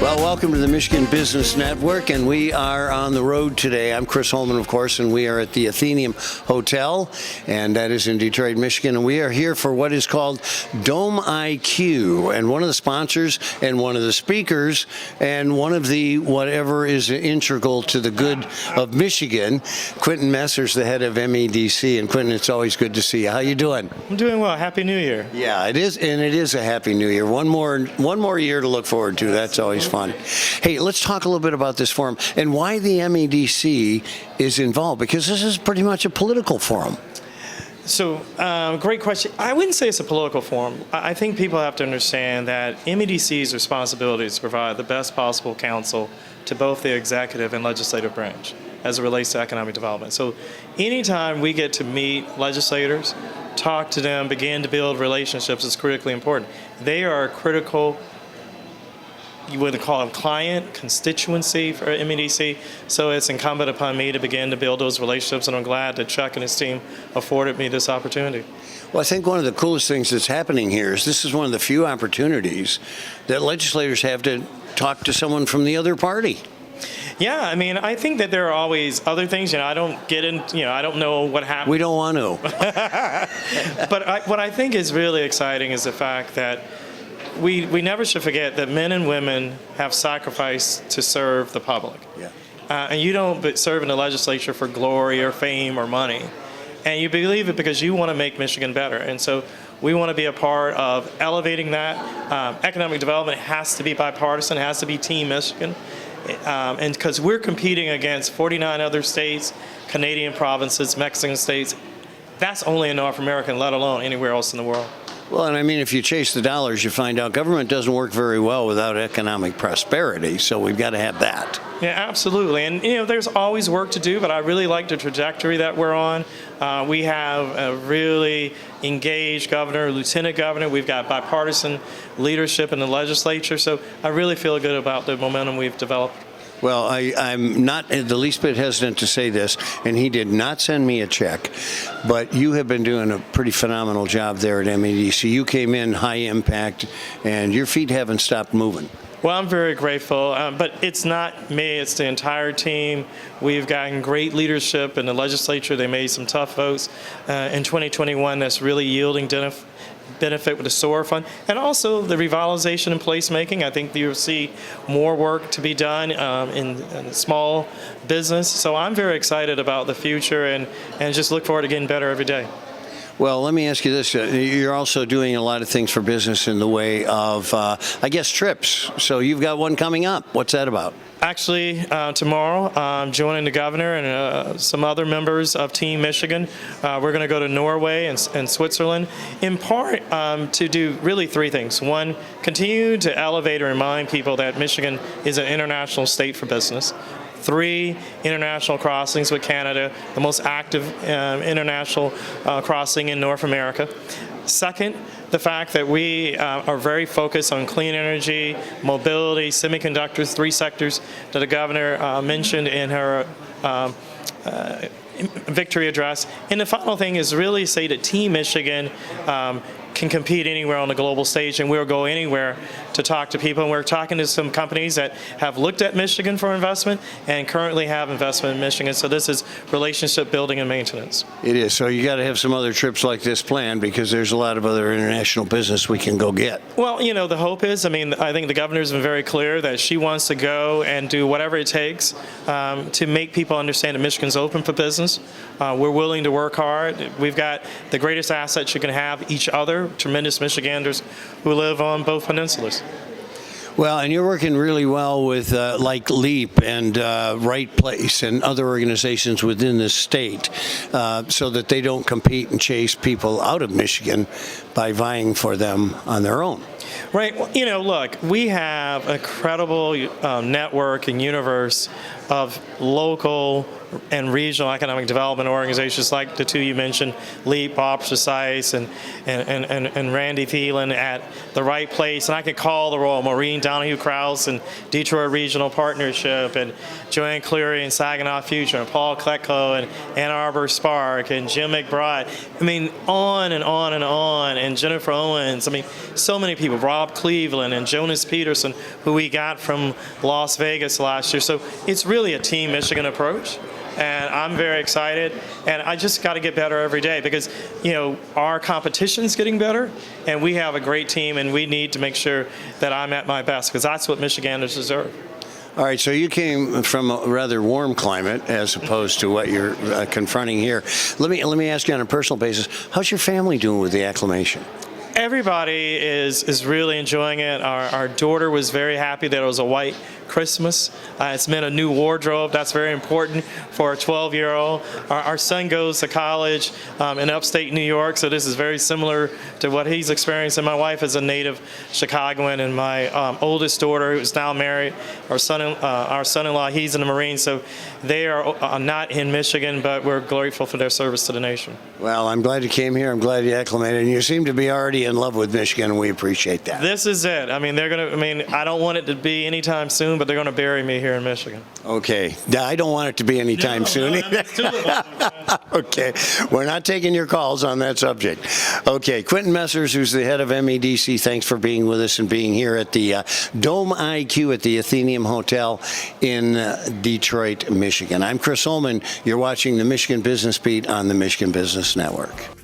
Well, welcome to the Michigan Business Network, and we are on the road today. I'm Chris Holman, of course, and we are at the Atheneum Hotel, and that is in Detroit, Michigan, and we are here for what is called Dome IQ, and one of the sponsors and one of the speakers and one of the whatever is integral to the good of Michigan, Quentin Messer's the head of MEDC, and Quentin, it's always good to see you. How you doing? I'm doing well. Happy New Year. Yeah, it is, and it is a happy New Year. One more year to look forward to. That's always fun. Hey, let's talk a little bit about this forum and why the MEDC is involved, because this is pretty much a political forum. So, great question. I wouldn't say it's a political forum. I think people have to understand that MEDC's responsibility is to provide the best possible counsel to both the executive and legislative branch as it relates to economic development. So anytime we get to meet legislators, talk to them, begin to build relationships is critically important. They are a critical, you would call them client, constituency for MEDC. So it's incumbent upon me to begin to build those relationships, and I'm glad that Chuck and his team afforded me this opportunity. Well, I think one of the coolest things that's happening here is this is one of the few opportunities that legislators have to talk to someone from the other party. Yeah, I mean, I think that there are always other things. I don't get in, I don't know what happened. We don't want to. But what I think is really exciting is the fact that we never should forget that men and women have sacrificed to serve the public. Yeah. And you don't serve in the legislature for glory or fame or money. And you believe it because you want to make Michigan better. And so we want to be a part of elevating that. Economic development has to be bipartisan, has to be Team Michigan. And because we're competing against 49 other states, Canadian provinces, Mexican states. That's only in North America, let alone anywhere else in the world. Well, and I mean, if you chase the dollars, you find out government doesn't work very well without economic prosperity, so we've got to have that. Yeah, absolutely. And, there's always work to do, but I really like the trajectory that we're on. We have a really engaged governor, lieutenant governor. We've got bipartisan leadership in the legislature, so I really feel good about the momentum we've developed. Well, I'm not the least bit hesitant to say this, and he did not send me a check, but you have been doing a pretty phenomenal job there at MEDC. You came in high impact, and your feet haven't stopped moving. Well, I'm very grateful, but it's not me, it's the entire team. We've gotten great leadership in the legislature. They made some tough votes in 2021 that's really yielding benefit with the SOAR fund, and also the revitalization and placemaking. I think you'll see more work to be done in small business. So I'm very excited about the future and just look forward to getting better every day. Well, let me ask you this. You're also doing a lot of things for business in the way of, I guess, trips. So you've got one coming up. What's that about? Actually, tomorrow, I'm joining the governor and some other members of Team Michigan. We're going to go to Norway and Switzerland, in part to do really three things. One, continue to elevate and remind people that Michigan is an international state for business. 3 international crossings with Canada, the most active international crossing in North America. Second, the fact that we are very focused on clean energy, mobility, semiconductors, 3 sectors that the governor mentioned in her victory address. And the final thing is really say that Team Michigan can compete anywhere on the global stage, and we'll go anywhere to talk to people. And we're talking to some companies that have looked at Michigan for investment and currently have investment in Michigan. So this is relationship building and maintenance. It is. So you got to have some other trips like this planned, because there's a lot of other international business we can go get. Well, the hope is, I think the governor's been very clear that she wants to go and do whatever it takes to make people understand that Michigan's open for business. We're willing to work hard. We've got the greatest assets you can have, each other, tremendous Michiganders who live on both peninsulas. Well, and you're working really well with like LEAP and Right Place and other organizations within the state so that they don't compete and chase people out of Michigan by vying for them on their own. Right. Well, look, we have a credible network and universe of local and regional economic development organizations like the two you mentioned, LEAP, Bob Precise, and Randy Thielen at the right place. And I could call the role, Maureen Donahue-Krause and Detroit Regional Partnership, and Joanne Cleary and Saginaw Future, and Paul Kletko and Ann Arbor Spark, and Jim McBride. I mean, on and on and on, and Jennifer Owens. I mean, so many people, Rob Cleveland and Jonas Peterson, who we got from Las Vegas last year. So it's really a Team Michigan approach. And I'm very excited, and I just got to get better every day because, you know, our competition's getting better, and we have a great team, and we need to make sure that I'm at my best because that's what Michiganders deserve. All right, so you came from a rather warm climate as opposed to what you're confronting here. Let me ask you on a personal basis, how's your family doing with the acclamation? Everybody is really enjoying it. Our daughter was very happy that it was a white Christmas. It's meant a new wardrobe. That's very important for a 12-year-old. Our son goes to college in upstate New York, so this is very similar to what he's experiencing. My wife is a native Chicagoan, and my oldest daughter, who's now married, our son-in-law, he's in the Marines, so they are not in Michigan, but we're grateful for their service to the nation. Well, I'm glad you came here. I'm glad you acclimated, and you seem to be already in love with Michigan, and we appreciate that. This is it. I mean, I don't want it to be anytime soon, but they're going to bury me here in Michigan. Okay. I don't want it to be anytime soon. Okay. We're not taking your calls on that subject. Okay. Quentin Messer, who's the head of MEDC, thanks for being with us and being here at the Dome IQ at the Atheneum Hotel in Detroit, Michigan. I'm Chris Holman. You're watching the Michigan Business Beat on the Michigan Business Network.